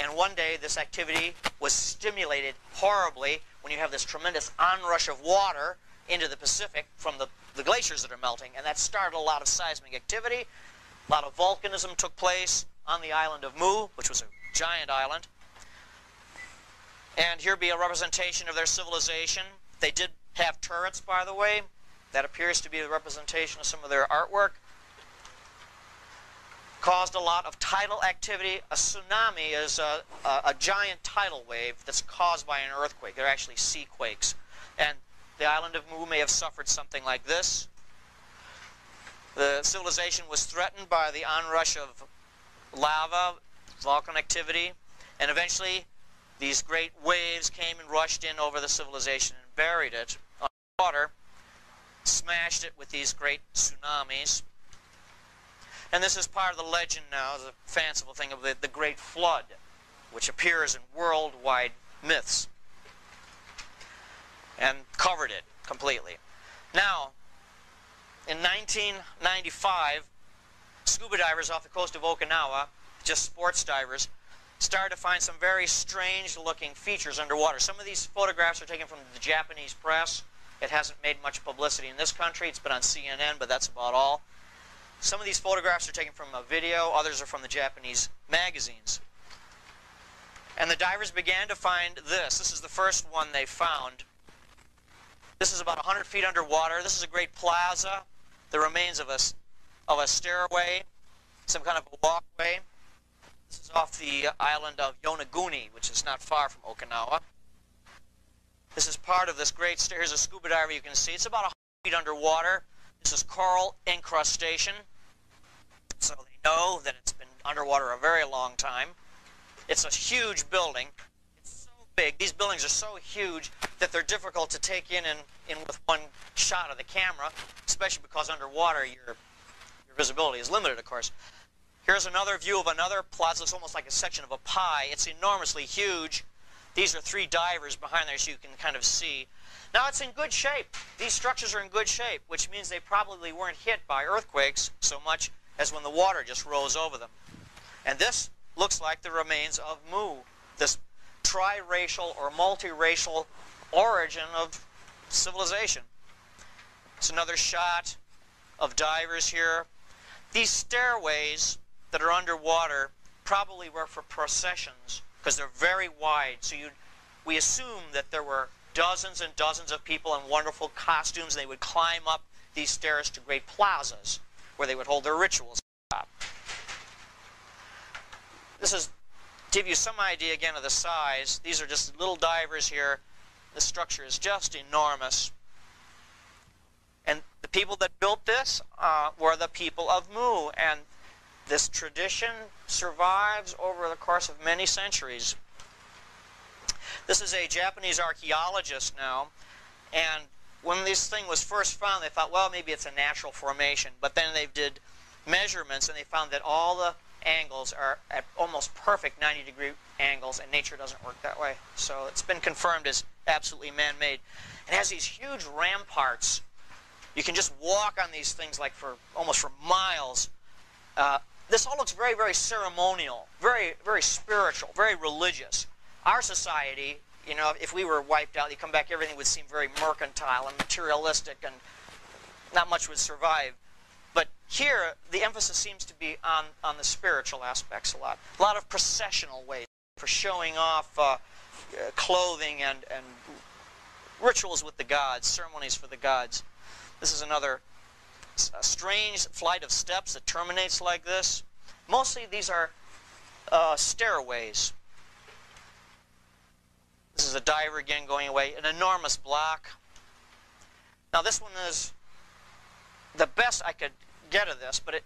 And one day this activity was stimulated horribly when you have this tremendous onrush of water into the Pacific from the glaciers that are melting, and that started a lot of seismic activity. A lot of volcanism took place on the island of Mu, which was a giant island. And here be a representation of their civilization. They did have turrets, by the way. That appears to be a representation of some of their artwork. Caused a lot of tidal activity. A tsunami is a giant tidal wave that's caused by an earthquake. They're actually sea quakes. And the island of Mu may have suffered something like this. The civilization was threatened by the onrush of lava, volcanic activity, and eventually these great waves came and rushed in over the civilization and buried it underwater, smashed it with these great tsunamis. And this is part of the legend now, the fanciful thing of the Great Flood, which appears in worldwide myths, and covered it completely. Now, in 1995, scuba divers off the coast of Okinawa, just sports divers, started to find some very strange-looking features underwater. Some of these photographs are taken from the Japanese press. It hasn't made much publicity in this country. It's been on CNN, but that's about all. Some of these photographs are taken from a video. Others are from the Japanese magazines. And the divers began to find this. This is the first one they found. This is about 100 feet underwater. This is a great plaza. The remains of a stairway, some kind of a walkway. This is off the island of Yonaguni, which is not far from Okinawa. This is part of this great stair. Here's a scuba diver you can see. It's about 100 feet underwater. This is coral incrustation. So they know that it's been underwater a very long time. It's a huge building. It's so big. These buildings are so huge that they're difficult to take in with one shot of the camera, especially because underwater your visibility is limited, of course. Here's another view of another plaza. It's almost like a section of a pie. It's enormously huge. These are 3 divers behind there, so you can kind of see. Now it's in good shape. These structures are in good shape, which means they probably weren't hit by earthquakes so much as when the water just rose over them. And this looks like the remains of Mu, this triracial or multiracial origin of civilization. It's another shot of divers here. These stairways that are underwater probably were for processions, because they're very wide. So we assume that there were dozens and dozens of people in wonderful costumes. They would climb up these stairs to great plazas where they would hold their rituals. This is to give you some idea again of the size. These are just little divers here. The structure is just enormous. And the people that built this were the people of Mu, and this tradition survives over the course of many centuries. This is a Japanese archaeologist now, and when this thing was first found, they thought, well, maybe it's a natural formation. But then they did measurements, and they found that all the angles are at almost perfect 90-degree angles, and nature doesn't work that way. So it's been confirmed as absolutely man-made. It has these huge ramparts. You can just walk on these things like almost for miles. This all looks very, very ceremonial, very, very spiritual, very religious. Our society, you know, if we were wiped out, you come back, everything would seem very mercantile and materialistic, and not much would survive. But here, the emphasis seems to be on the spiritual aspects a lot. A lot of processional ways for showing off clothing and rituals with the gods, ceremonies for the gods. This is another strange flight of steps that terminates like this. Mostly these are stairways. This is a diver again going away. An enormous block. Now this one is the best I could get of this, but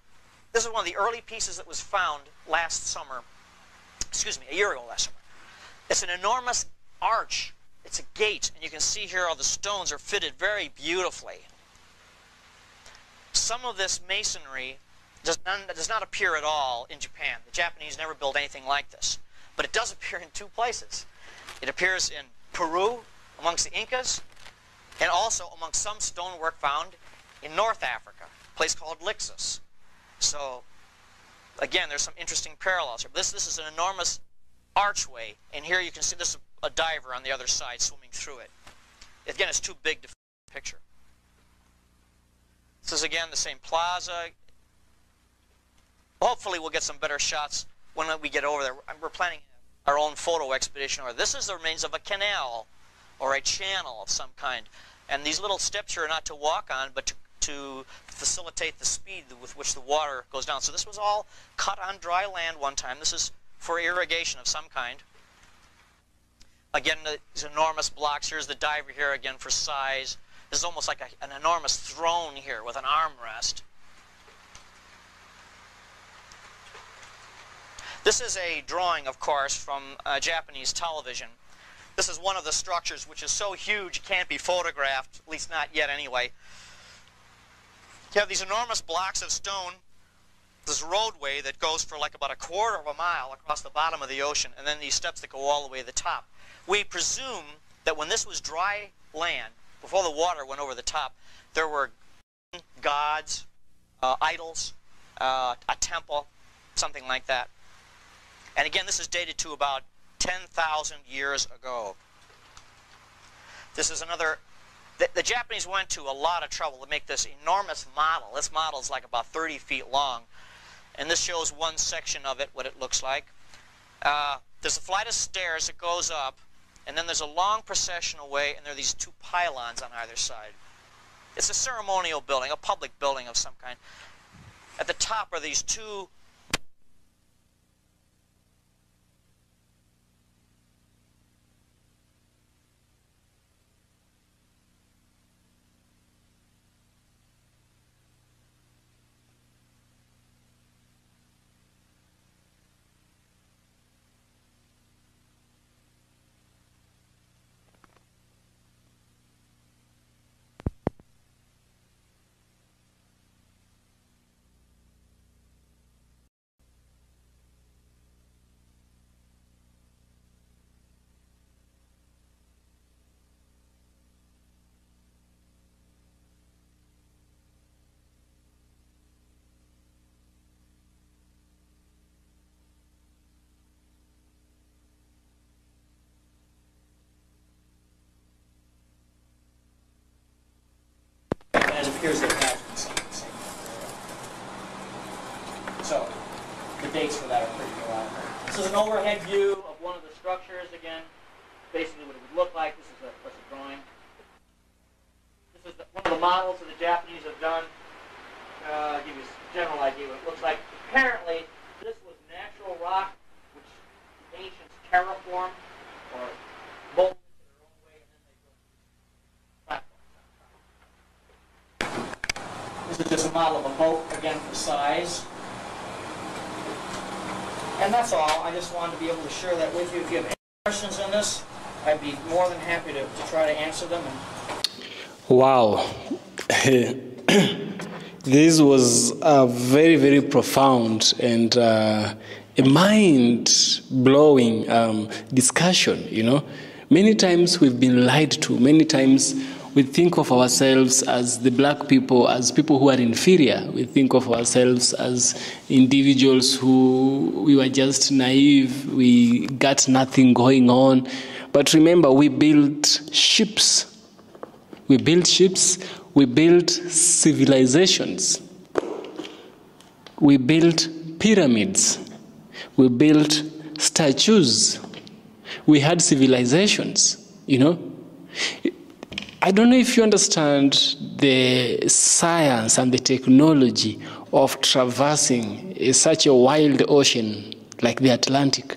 this is one of the early pieces that was found last summer. Excuse me, a year ago last summer. It's an enormous arch. It's a gate, and you can see here all the stones are fitted very beautifully. Some of this masonry does not appear at all in Japan. The Japanese never built anything like this. But it does appear in two places. It appears in Peru, amongst the Incas, and also amongst some stonework found in North Africa, a place called Lixus. So, again, there's some interesting parallels here. This is an enormous archway, and here you can see this is a diver on the other side swimming through it. Again, it's too big to fit in the picture. This is, again, the same plaza. Hopefully we'll get some better shots when we get over there. We're planning our own photo expedition over there. This is the remains of a canal or a channel of some kind. And these little steps here are not to walk on, but to facilitate the speed with which the water goes down. So this was all cut on dry land one time. This is for irrigation of some kind. Again, these enormous blocks. Here's the diver here again for size. This is almost like an enormous throne here with an armrest. This is a drawing, of course, from Japanese television. This is one of the structures which is so huge it can't be photographed, at least not yet anyway. You have these enormous blocks of stone, this roadway that goes for like about a quarter of a mile across the bottom of the ocean, and then these steps that go all the way to the top. We presume that when this was dry land, before the water went over the top, there were gods, idols, a temple, something like that. And again, this is dated to about 10,000 years ago. This is another... The Japanese went to a lot of trouble to make this enormous model. This model is like about 30 feet long. And this shows one section of it, what it looks like. There's a flight of stairs that goes up, and then there's a long processional way, and there are these two pylons on either side. It's a ceremonial building, a public building of some kind. At the top are these two... It appears that it has been same. So, the dates for that are pretty reliable. This is an overhead view of one of the structures. Again, basically what it would look like. This is what's a drawing. This is one of the models that the Japanese have done. Give you a general idea what it looks like. Apparently, this was natural rock, which the ancients terraformed or molded. This is just a model of a boat, again, for size. And that's all. I just wanted to be able to share that with you. If you have any questions on this, I'd be more than happy to try to answer them. Wow. This was a very, very profound and a mind-blowing discussion, you know. Many times we've been lied to. Many times we think of ourselves as the black people, as people who are inferior. We think of ourselves as individuals who we were just naive, we got nothing going on. But remember, we built ships. We built ships, we built civilizations. We built pyramids. We built statues. We had civilizations, you know. I don't know if you understand the science and the technology of traversing such a wild ocean like the Atlantic.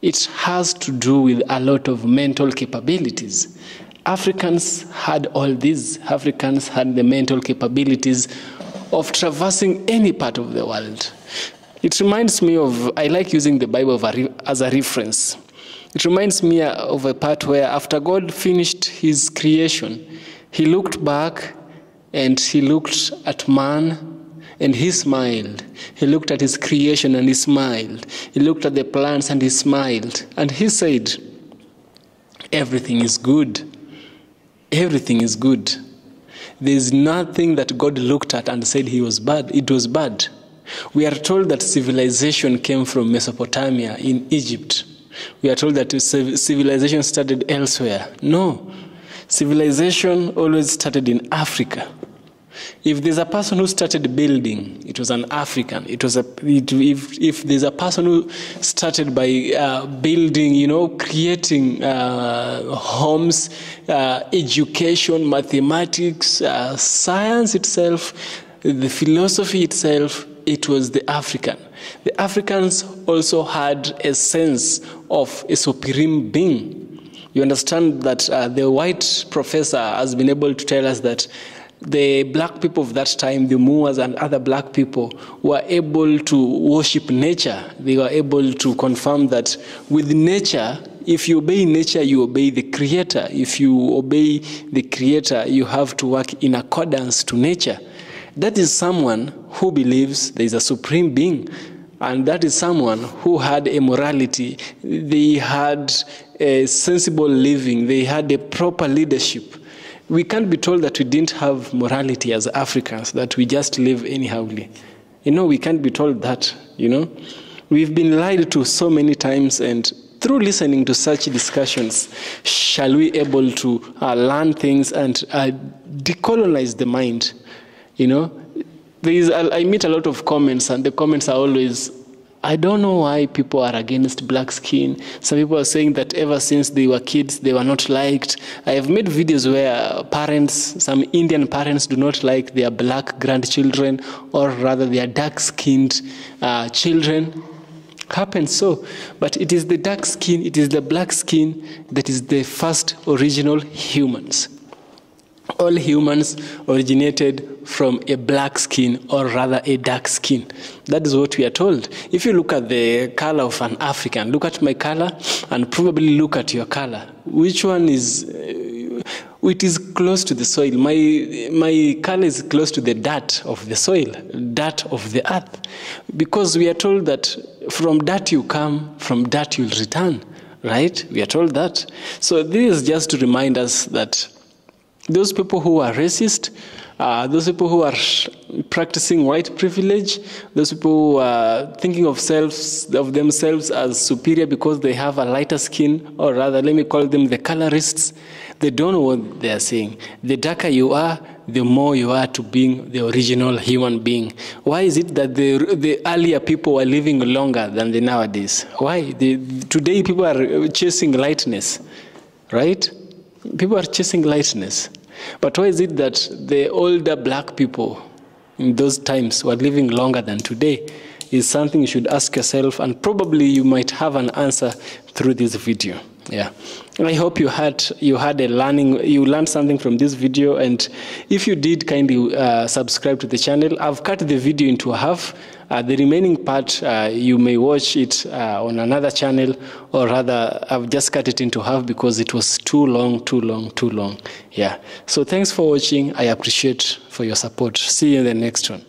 It has to do with a lot of mental capabilities. Africans had all these. Africans had the mental capabilities of traversing any part of the world. It reminds me of, I like using the Bible as a reference. It reminds me of a part where after God finished his creation, he looked back and he looked at man and he smiled. He looked at his creation and he smiled. He looked at the plants and he smiled. And he said, everything is good. Everything is good. There's nothing that God looked at and said he was bad. It was bad. We are told that civilization came from Mesopotamia in Egypt. We are told that civilization started elsewhere. No. Civilization always started in Africa. If there's a person who started building, it was an African. If there's a person who started by building, you know, creating homes, education, mathematics, science itself, the philosophy itself, it was the African. The Africans also had a sense of a supreme being. You understand that the white professor has been able to tell us that the black people of that time, the Moors and other black people, were able to worship nature. They were able to confirm that with nature, if you obey nature, you obey the Creator. If you obey the Creator, you have to work in accordance to nature. That is someone who believes there is a supreme being. And that is someone who had a morality. They had a sensible living. They had a proper leadership. We can't be told that we didn't have morality as Africans, that we just live anyhowly. You know, we can't be told that, you know. We've been lied to so many times, and through listening to such discussions, shall we able to learn things and decolonize the mind, you know. I meet a lot of comments, and the comments are always, I don't know why people are against black skin. Some people are saying that ever since they were kids, they were not liked. I have made videos where parents, some Indian parents, do not like their black grandchildren, or rather their dark-skinned children. Happens so. But it is the dark skin, it is the black skin that is the first original humans. All humans originated from a black skin, or rather a dark skin. That is what we are told. If you look at the color of an African, look at my color and probably look at your color. Which one is, it is close to the soil. My color is close to the dirt of the soil, dirt of the earth. Because we are told that from dirt you come, from dirt you'll return, right? We are told that. So this is just to remind us that those people who are racist, those people who are practicing white privilege, those people who are thinking of themselves as superior because they have a lighter skin, or rather, let me call them the colorists, they don't know what they are saying. The darker you are, the more you are to being the original human being. Why is it that the earlier people were living longer than the nowadays? Why? Today people are chasing lightness, right? People are chasing lightness. But why is it that the older black people in those times were living longer than today? Is something you should ask yourself, and probably you might have an answer through this video. Yeah, I hope you had a learning. You learned something from this video, and if you did, kindly subscribe to the channel. I've cut the video into half. The remaining part, you may watch it on another channel, or rather, I've just cut it into half because it was too long. Yeah. So thanks for watching. I appreciate for your support. See you in the next one.